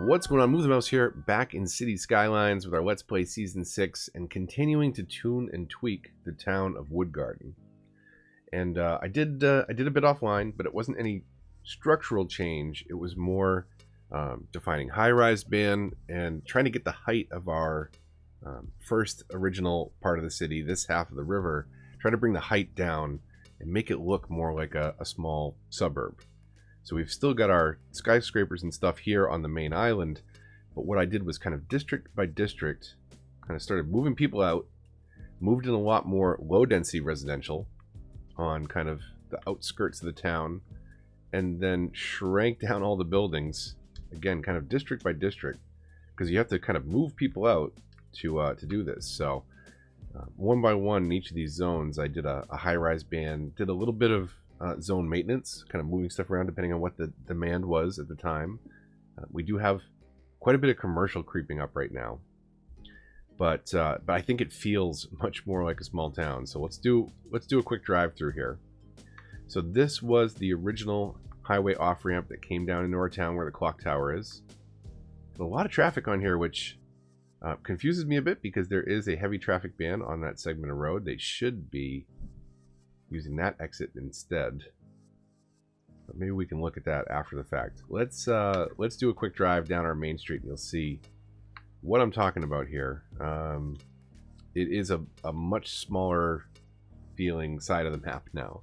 What's going on? Move the Mouse here, back in City Skylines with our Let's Play Season 6 and continuing to tune and tweak the town of Woodgarden. And I did a bit offline, but it wasn't any structural change. It was more defining high-rise bin and trying to get the height of our first original part of the city, this half of the river, try to bring the height down and make it look more like a small suburb. So we've still got our skyscrapers and stuff here on the main island, but what I did was kind of district by district, kind of started moving people out, moved in a lot more low-density residential on kind of the outskirts of the town, and then shrank down all the buildings, again, kind of district by district, because you have to kind of move people out to do this. So one by one in each of these zones, I did a high-rise band, did a little bit of zone maintenance, kind of moving stuff around depending on what the demand was at the time. We do have quite a bit of commercial creeping up right now, but I think it feels much more like a small town. So let's do a quick drive through here. So this was the original highway off ramp that came down into our town where the clock tower is. There's a lot of traffic on here, which confuses me a bit because there is a heavy traffic ban on that segment of road. They should be using that exit instead, but maybe we can look at that after the fact. Let's do a quick drive down our main street and you'll see what I'm talking about here. It is a much smaller feeling side of the map now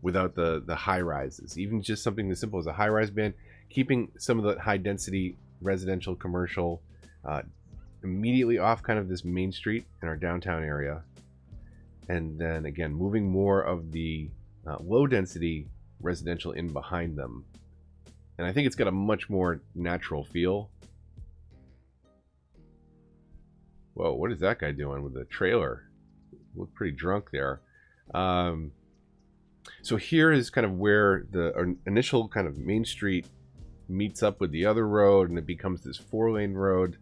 without the high rises. Even just something as simple as a high rise band, keeping some of the high density residential commercial immediately off kind of this main street in our downtown area. And then again, moving more of the low density residential in behind them. And I think it's got a much more natural feel. Whoa, what is that guy doing with the trailer? Looked pretty drunk there. So here is kind of where the initial kind of main street meets up with the other road, and it becomes this 4-lane road.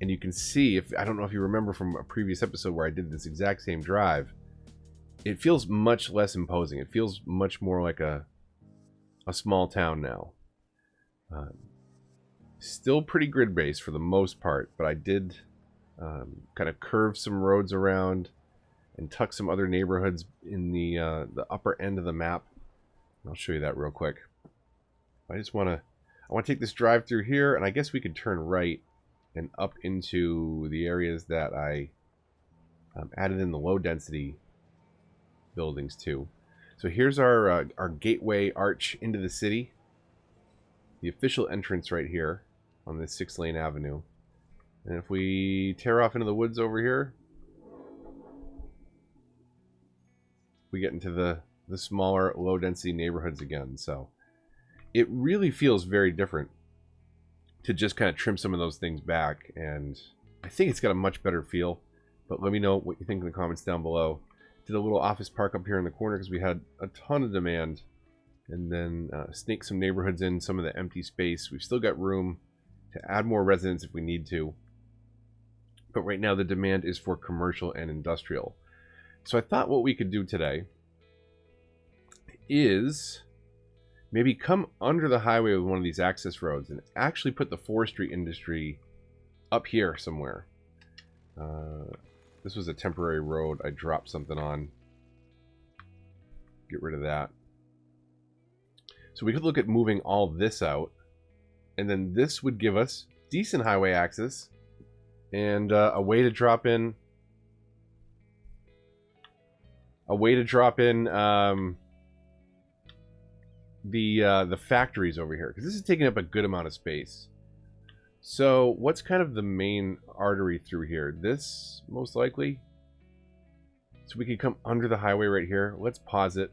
And you can see, I don't know if you remember from a previous episode where I did this exact same drive, it feels much less imposing. It feels much more like a small town now. Still pretty grid-based for the most part, but I did kind of curve some roads around and tuck some other neighborhoods in the upper end of the map. I'll show you that real quick. I want to take this drive through here, and I guess we could turn right and up into the areas that I added in the low density buildings too. So here's our gateway arch into the city. The official entrance right here on this 6-lane avenue. And if we tear off into the woods over here, we get into the smaller low density neighborhoods again. So it really feels very different to just kind of trim some of those things back, and I think it's got a much better feel. But let me know what you think in the comments down below. Did a little office park up here in the corner because we had a ton of demand, and then snake some neighborhoods in some of the empty space. We've still got room to add more residents if we need to, but right now the demand is for commercial and industrial. So I thought what we could do today is maybe come under the highway with one of these access roads and actually put the forestry industry up here somewhere. This was a temporary road I dropped something on. Get rid of that. So we could look at moving all this out, and then this would give us decent highway access and a way to drop in the factories over here, because this is taking up a good amount of space. So what's kind of the main artery through here? This, most likely. So we can come under the highway right here. Let's pause it.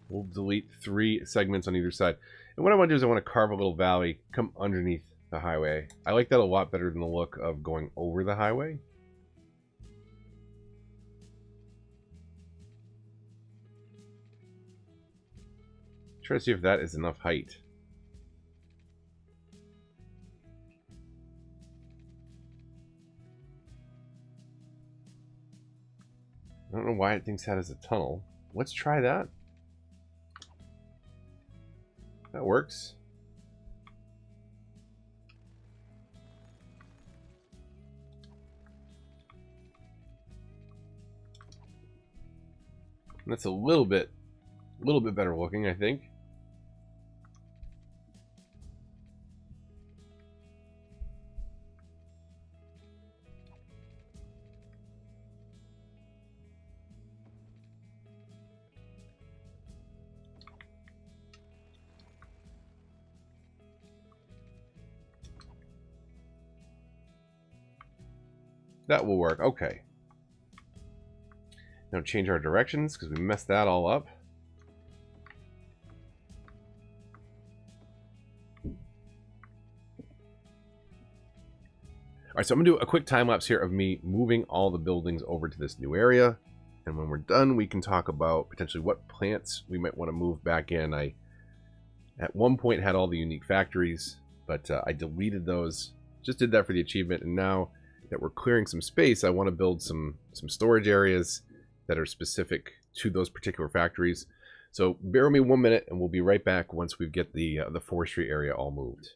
We'll delete 3 segments on either side. And what I want to do is I want to carve a little valley, come underneath the highway. I like that a lot better than the look of going over the highway. Try to see if that is enough height. I don't know why it thinks that is a tunnel. Let's try that. That works. That's a little bit better looking, I think. That will work. Okay. Now change our directions because we messed that all up. All right, so I'm going to do a quick time lapse here of me moving all the buildings over to this new area. And when we're done, we can talk about potentially what plants we might want to move back in. I, at one point, had all the unique factories, but I deleted those. Just did that for the achievement. And now that we're clearing some space, I want to build some storage areas that are specific to those particular factories. So bear with me 1 minute, and we'll be right back once we get the forestry area all moved.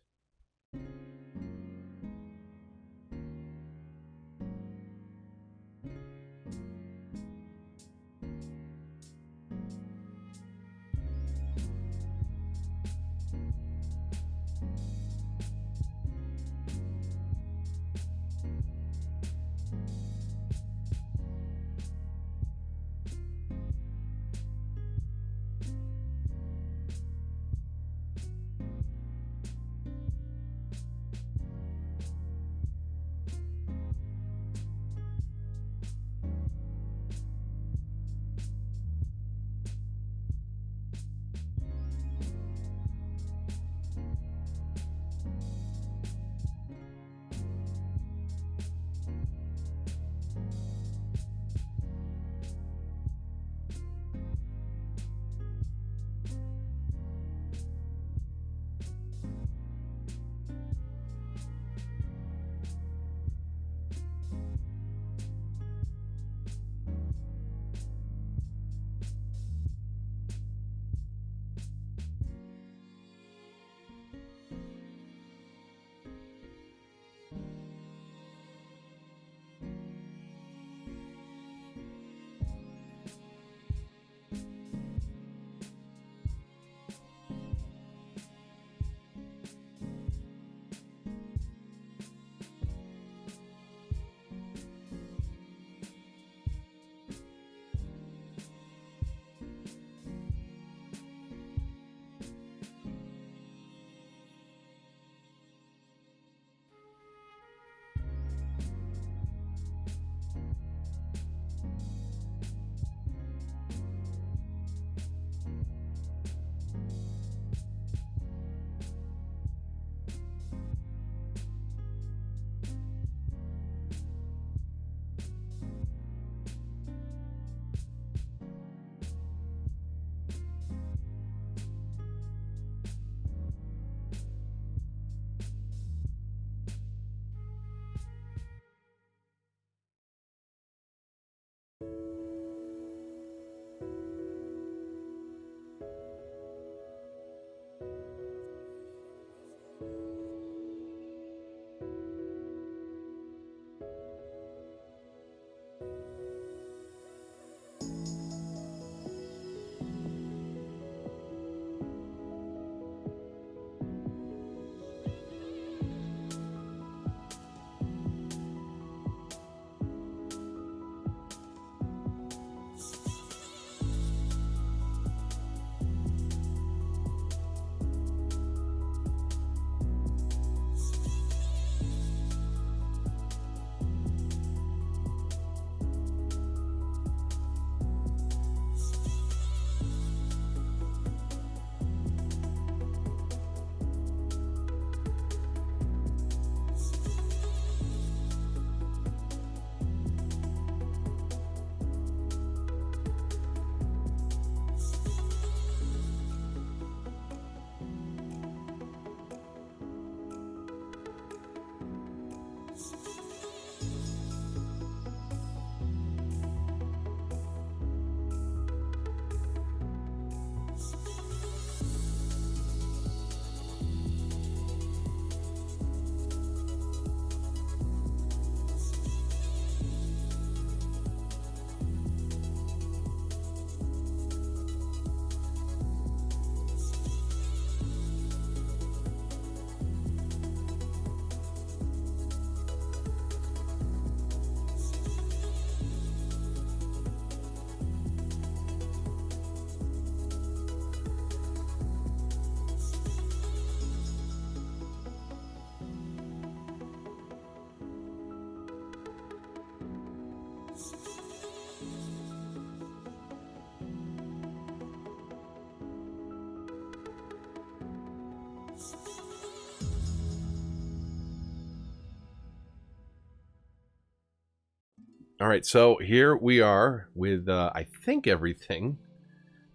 All right, so here we are with, I think, everything.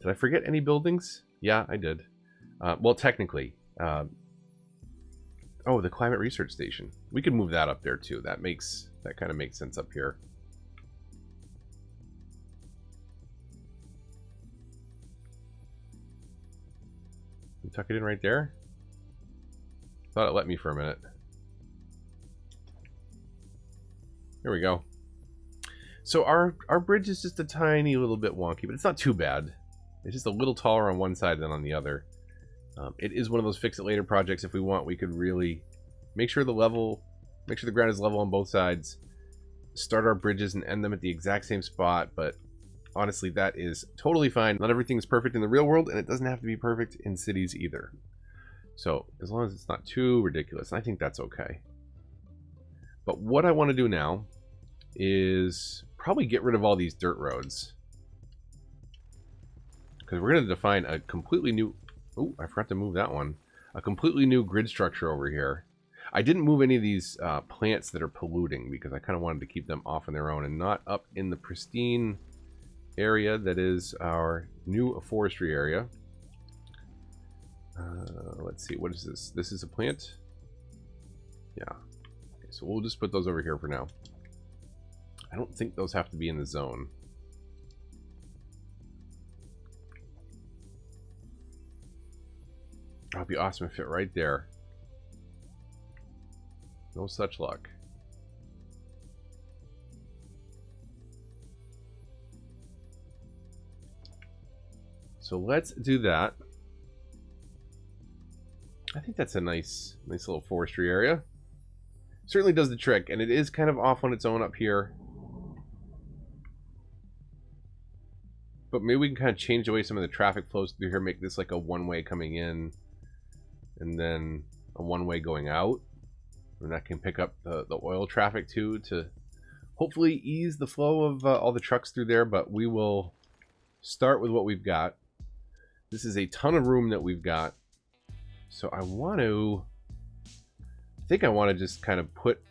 Did I forget any buildings? Yeah, I did. Well, technically. Oh, the Climate Research Station. We could move that up there, too. That kind of makes sense up here. We tuck it in right there? Thought it let me for a minute. There we go. So our bridge is just a tiny little bit wonky, but it's not too bad. It's just a little taller on one side than on the other. It is one of those fix-it-later projects. If we want, we could really make sure the ground is level on both sides, start our bridges and end them at the exact same spot, but honestly, that is totally fine. Not everything is perfect in the real world, and it doesn't have to be perfect in cities either. So, as long as it's not too ridiculous, I think that's okay. But what I want to do now is probably get rid of all these dirt roads. Because we're going to define a completely new... Oh, I forgot to move that one. A completely new grid structure over here. I didn't move any of these plants that are polluting because I kind of wanted to keep them off on their own and not up in the pristine area that is our new forestry area. Let's see, what is this? This is a plant? Yeah. Okay, so we'll just put those over here for now. I don't think those have to be in the zone. That'd be awesome if it fit right there. No such luck. So let's do that. I think that's a nice little forestry area. Certainly does the trick, and it is kind of off on its own up here. But maybe we can kind of change away some of the traffic flows through here, make this like a one-way coming in, and then a one-way going out. And that can pick up the oil traffic too, to hopefully ease the flow of all the trucks through there. But we will start with what we've got. This is a ton of room that we've got. So I think I want to just kind of put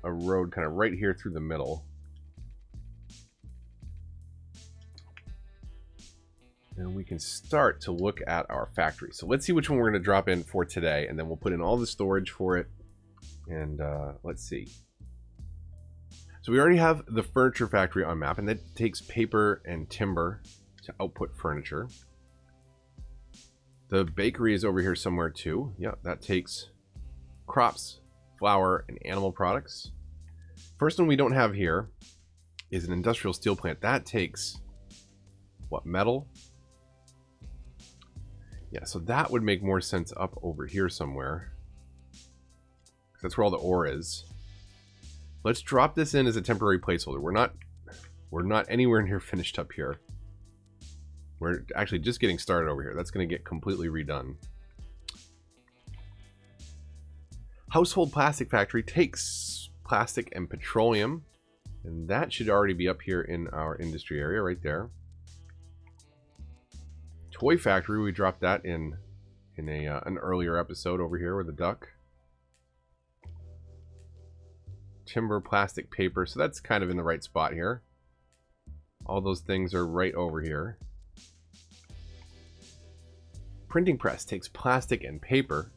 a road kind of right here through the middle. And we can start to look at our factory. So let's see which one we're going to drop in for today, and then we'll put in all the storage for it. And let's see. So we already have the furniture factory on map, and that takes paper and timber to output furniture. The bakery is over here somewhere too. Yeah, that takes crops, flour, and animal products. First one we don't have here is an industrial steel plant. That takes, what, metal? Yeah, so that would make more sense up over here somewhere. That's where all the ore is. Let's drop this in as a temporary placeholder. We're not anywhere near finished up here. We're actually just getting started over here. That's going to get completely redone. Household plastic factory takes plastic and petroleum, and that should already be up here in our industry area right there. Toy factory, we dropped that in an earlier episode over here with the duck. Timber, plastic, paper, so that's kind of in the right spot here. All those things are right over here. Printing press takes plastic and paper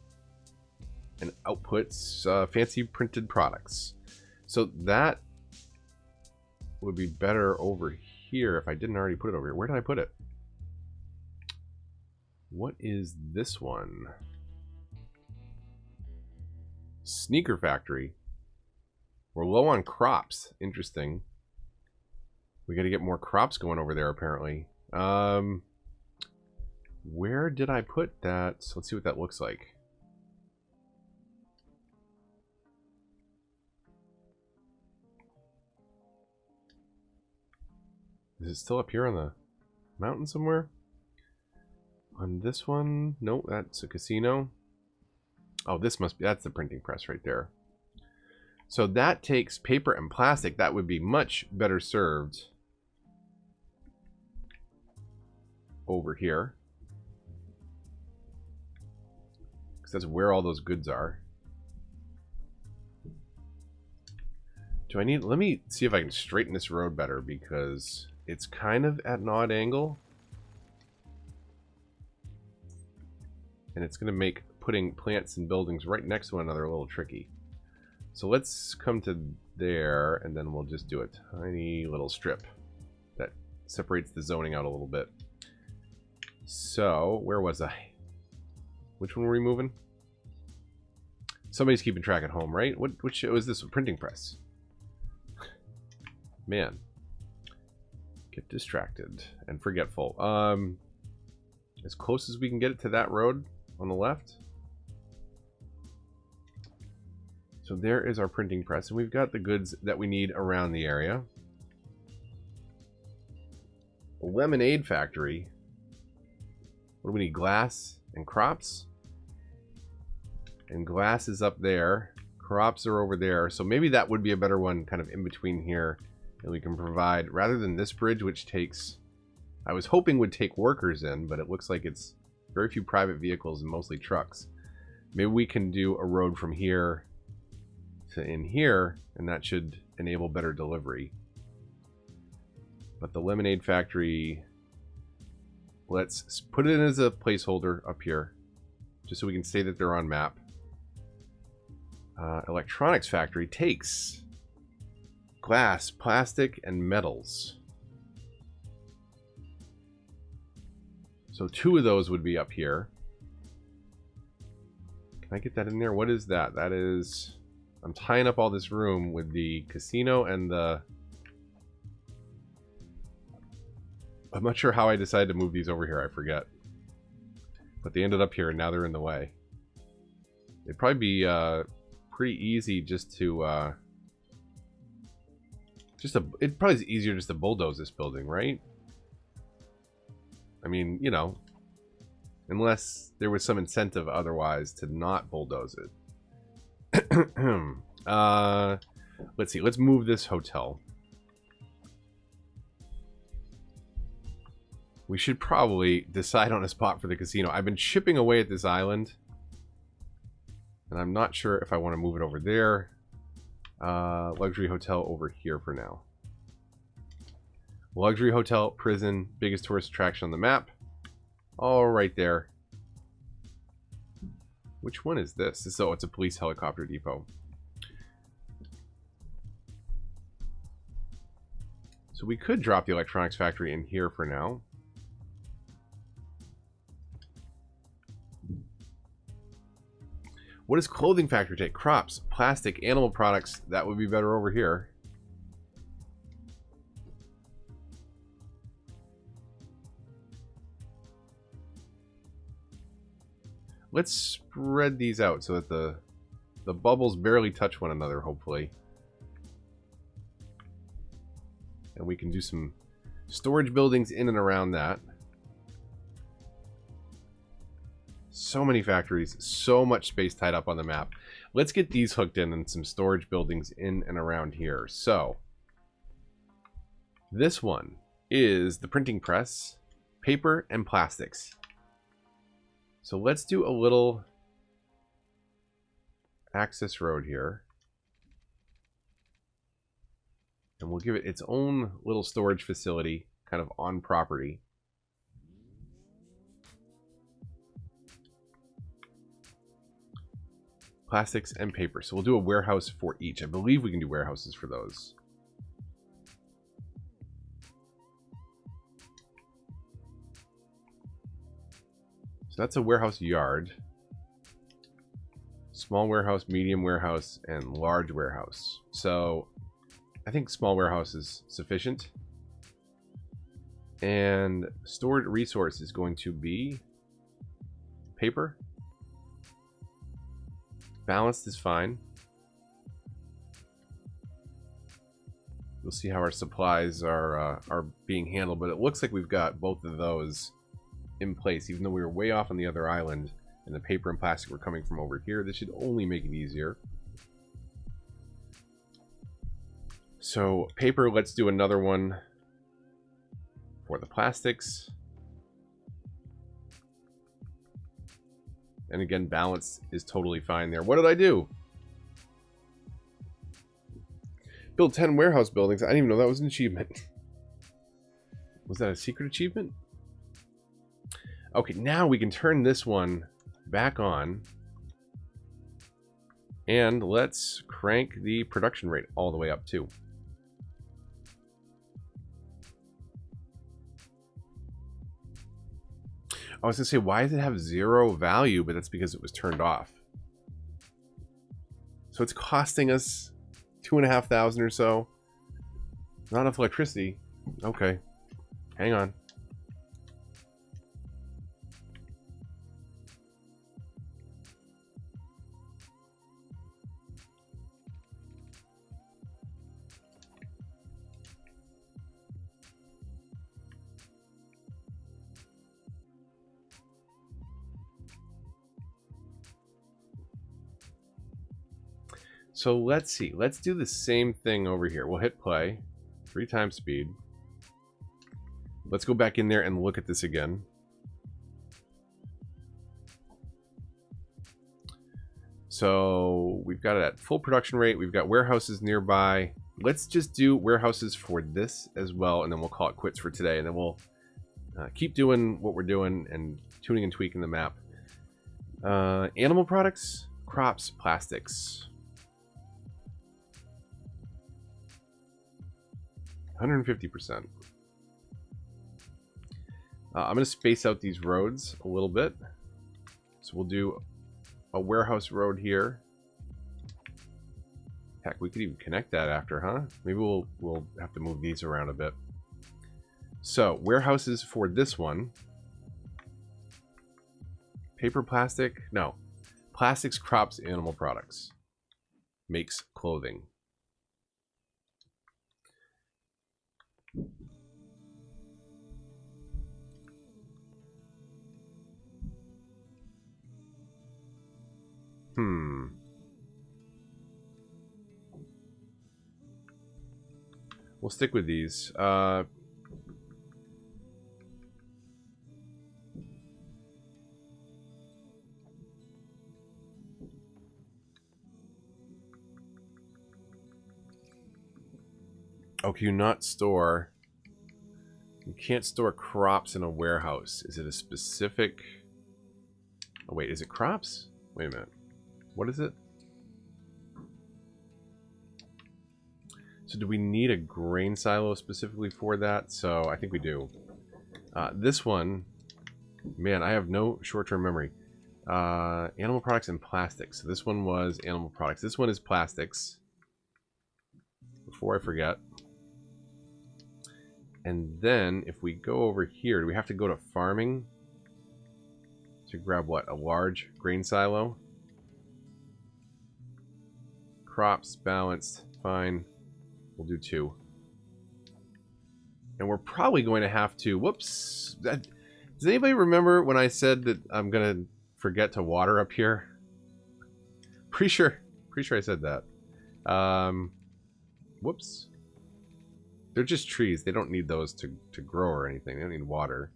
and outputs fancy printed products. So that would be better over here if I didn't already put it over here. Where did I put it? What is this one? Sneaker factory. We're low on crops. Interesting. We got to get more crops going over there, apparently. Where did I put that? So let's see what that looks like. Is it still up here on the mountain somewhere? On this one? Nope, that's a casino. Oh, this must be, that's the printing press right there. So that takes paper and plastic. That would be much better served over here, because that's where all those goods are. Do I need... Let me see if I can straighten this road better, because it's kind of at an odd angle. And it's going to make putting plants and buildings right next to one another a little tricky. So let's come to there, and then we'll just do a tiny little strip that separates the zoning out a little bit. So, where was I? Which one were we moving? Somebody's keeping track at home, right? Which was this? A printing press. Man. Get distracted and forgetful. As close as we can get it to that road on the left. So there is our printing press, and we've got the goods that we need around the area. A lemonade factory. What do we need? Glass and crops. And glass is up there. Crops are over there. So maybe that would be a better one kind of in between here. And we can provide, rather than this bridge, which takes, I was hoping would take workers in, but it looks like it's very few private vehicles and mostly trucks. Maybe we can do a road from here to in here, and that should enable better delivery. But the lemonade factory, let's put it in as a placeholder up here, just so we can say that they're on map. Electronics factory takes glass, plastic, and metals. So 2 of those would be up here. Can I get that in there? What is that? That is... I'm tying up all this room with the casino and the... I'm not sure how I decided to move these over here. I forget. But they ended up here, and now they're in the way. It'd probably be pretty easy just to... It probably is easier just to bulldoze this building, right? I mean, you know, unless there was some incentive otherwise to not bulldoze it. Let's see. Let's move this hotel. We should probably decide on a spot for the casino. I've been chipping away at this island, and I'm not sure if I want to move it over there. Luxury hotel over here for now. Luxury hotel, prison, biggest tourist attraction on the map. All right there. Which one is this? So it's a police helicopter depot. So we could drop the electronics factory in here for now. What does clothing factory take? Crops, plastic, animal products. That would be better over here. Let's spread these out so that the bubbles barely touch one another, hopefully. And we can do some storage buildings in and around that. So many factories, so much space tied up on the map. Let's get these hooked in and some storage buildings in and around here. So, this one is the printing press, paper, and plastics. So let's do a little access road here. And we'll give it its own little storage facility, kind of on property. Plastics and paper. So we'll do a warehouse for each. I believe we can do warehouses for those. So that's a warehouse yard. Small warehouse, medium warehouse, and large warehouse. So I think small warehouse is sufficient. And stored resource is going to be paper. Balanced is fine. We'll see how our supplies are being handled, but it looks like we've got both of those in place, even though we were way off on the other island and the paper and plastic were coming from over here. This should only make it easier. So paper, let's do another one for the plastics. And again, balance is totally fine there. What did I do? Build 10 warehouse buildings. I didn't even know that was an achievement. Was that a secret achievement? Okay, now we can turn this one back on. And let's crank the production rate all the way up too. I was gonna say, why does it have 0 value? But that's because it was turned off. So it's costing us 2,500 or so. Not enough electricity. Okay, hang on. So let's see. Let's do the same thing over here. We'll hit play. 3 times speed. Let's go back in there and look at this again. So we've got it at full production rate. We've got warehouses nearby. Let's just do warehouses for this as well, and then we'll call it quits for today. And then we'll keep doing what we're doing and tuning and tweaking the map. Animal products, crops, plastics. 150%. I'm going to space out these roads a little bit. So we'll do a warehouse road here. Heck, we could even connect that after, huh? Maybe we'll have to move these around a bit. So, warehouses for this one. Paper, plastic? No. Plastics, crops, animal products. Makes clothing. We'll stick with these. Oh, can you not store... You can't store crops in a warehouse. Is it a specific... Oh, wait, is it crops? Wait a minute. What is it? So do we need a grain silo specifically for that? So I think we do. This one... Man, I have no short-term memory. Animal products and plastics. So this one was animal products. This one is plastics. Before I forget. And then, if we go over here, do we have to go to farming to grab what? A large grain silo? Crops, balanced, fine. We'll do 2. And we're probably going to have to... Whoops! Does anybody remember when I said that I'm going to forget to water up here? Pretty sure I said that. Whoops. They're just trees. They don't need those to grow or anything. They don't need water.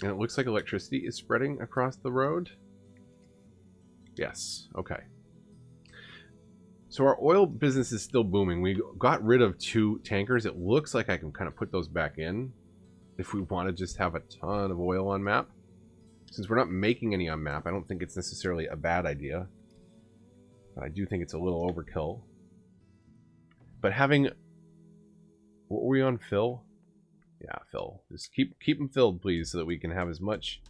And it looks like electricity is spreading across the road. Yes, okay. So our oil business is still booming. We got rid of 2 tankers. It looks like I can kind of put those back in if we want to just have a ton of oil on map. Since we're not making any on map, I don't think it's necessarily a bad idea. But I do think it's a little overkill. But having... What were we on, Phil? Yeah, Phil. Just keep them filled, please, so that we can have as much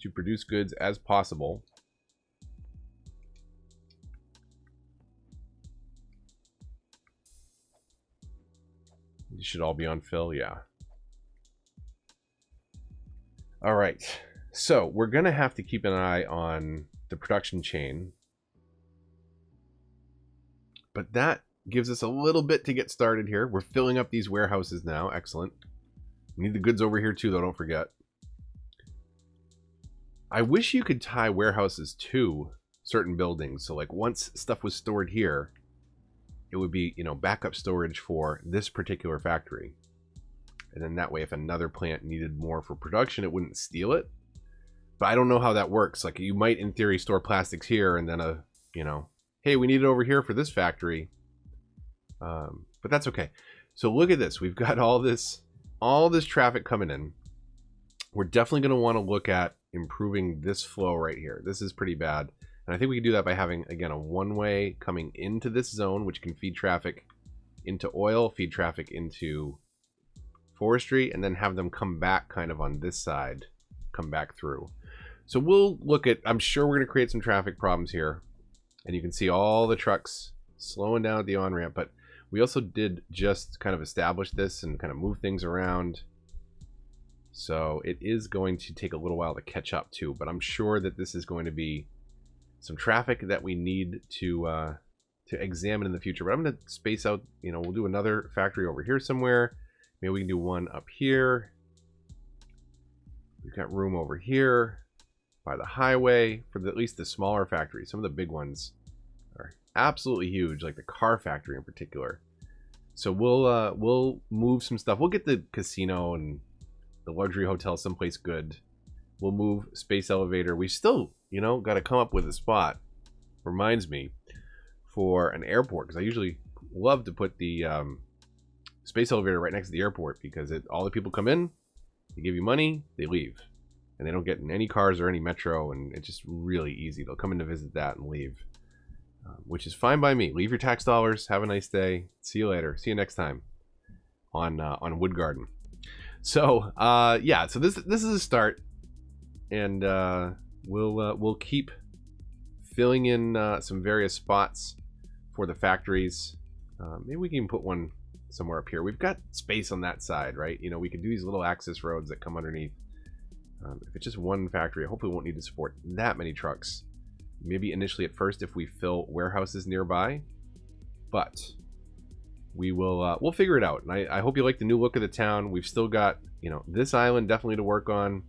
to produce goods as possible. You should all be on Phil, yeah. All right. So, we're going to have to keep an eye on the production chain. But that gives us a little bit to get started here. We're filling up these warehouses now. Excellent. We need the goods over here too, though, don't forget. I wish you could tie warehouses to certain buildings. So like once stuff was stored here, it would be, you know, backup storage for this particular factory. And then that way, if another plant needed more for production, it wouldn't steal it. But I don't know how that works. Like you might, in theory, store plastics here and then you know, hey, we need it over here for this factory. But that's okay. So look at this. We've got all this traffic coming in. We're definitely going to want to look at improving this flow right here. This is pretty bad. And I think we can do that by having, again, a one-way coming into this zone, which can feed traffic into oil, feed traffic into forestry, and then have them come back kind of on this side, come back through. So we'll look at, I'm sure we're going to create some traffic problems here. And you can see all the trucks slowing down at the on-ramp. But we also did just kind of establish this and kind of move things around. So it is going to take a little while to catch up too. But I'm sure that this is going to be some traffic that we need to examine in the future. But I'm going to space out, you know, we'll do another factory over here somewhere. Maybe we can do one up here. We've got room over here by the highway for at least the smaller factories. Some of the big ones are absolutely huge, like the car factory in particular. So we'll move some stuff. We'll get the casino and the luxury hotel someplace good. We'll move space elevator. We still, you know, got to come up with a spot. Reminds me for an airport, because I usually love to put the space elevator right next to the airport, because all the people come in, they give you money, they leave, and they don't get in any cars or any metro, and it's just really easy. They'll come in to visit that and leave, which is fine by me. Leave your tax dollars. Have a nice day. See you later. See you next time on Woodgarden. So yeah, so this is a start, and we'll keep filling in some various spots for the factories. Maybe we can put one somewhere up here. We've got space on that side, right? You know, we can do these little access roads that come underneath. If it's just one factory, hopefully we won't need to support that many trucks. Maybe initially at first if we fill warehouses nearby, but we will we'll figure it out. And I hope you like the new look of the town. We've still got, you know, this island definitely to work on.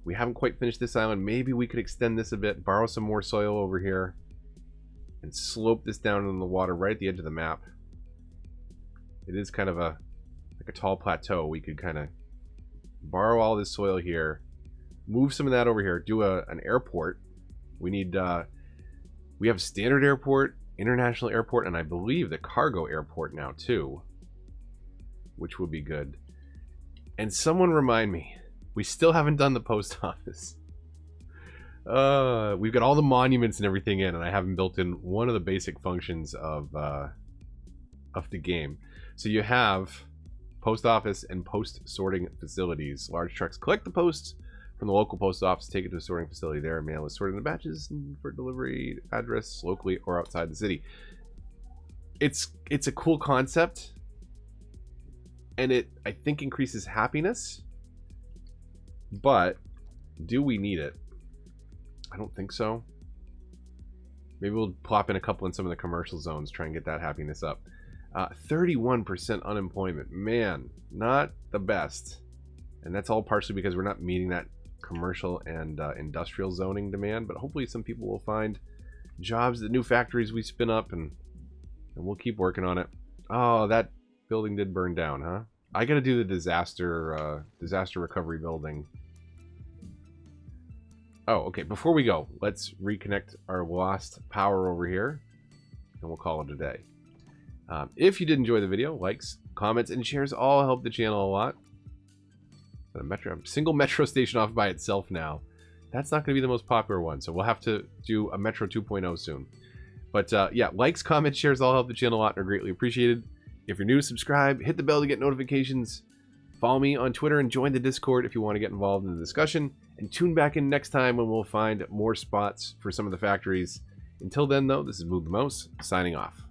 We haven't quite finished this island. Maybe we could extend this a bit, borrow some more soil over here, and slope this down in the water right at the edge of the map. It is kind of like a tall plateau. We could kind of borrow all this soil here, move some of that over here, do an airport. We need we have standard airport, international airport, and I believe the cargo airport now too, which will be good. And someone remind me, we still haven't done the post office. We've got all the monuments and everything in, and I haven't built in one of the basic functions of the game. So you have post office and post sorting facilities. Large trucks collect the posts from the local post office, take it to a sorting facility there, and mail is sorted into batches for delivery address locally or outside the city. It's a cool concept, and it, I think, increases happiness. But do we need it? I don't think so. Maybe we'll plop in a couple in some of the commercial zones, try and get that happiness up. 31% unemployment. Man, not the best. And that's all partially because we're not meeting that commercial and industrial zoning demand. But hopefully some people will find jobs at new factories we spin up, and we'll keep working on it. Oh, that building did burn down, huh? I got to do the disaster recovery building. Oh, okay. Before we go, let's reconnect our lost power over here, and we'll call it a day. If you did enjoy the video, likes, comments, and shares all help the channel a lot. But a single metro station off by itself now. That's not going to be the most popular one, so we'll have to do a Metro 2.0 soon. But yeah, likes, comments, shares all help the channel a lot and are greatly appreciated. If you're new, subscribe, hit the bell to get notifications. Follow me on Twitter and join the Discord if you want to get involved in the discussion. And tune back in next time when we'll find more spots for some of the factories. Until then, though, this is Move the Mouse, signing off.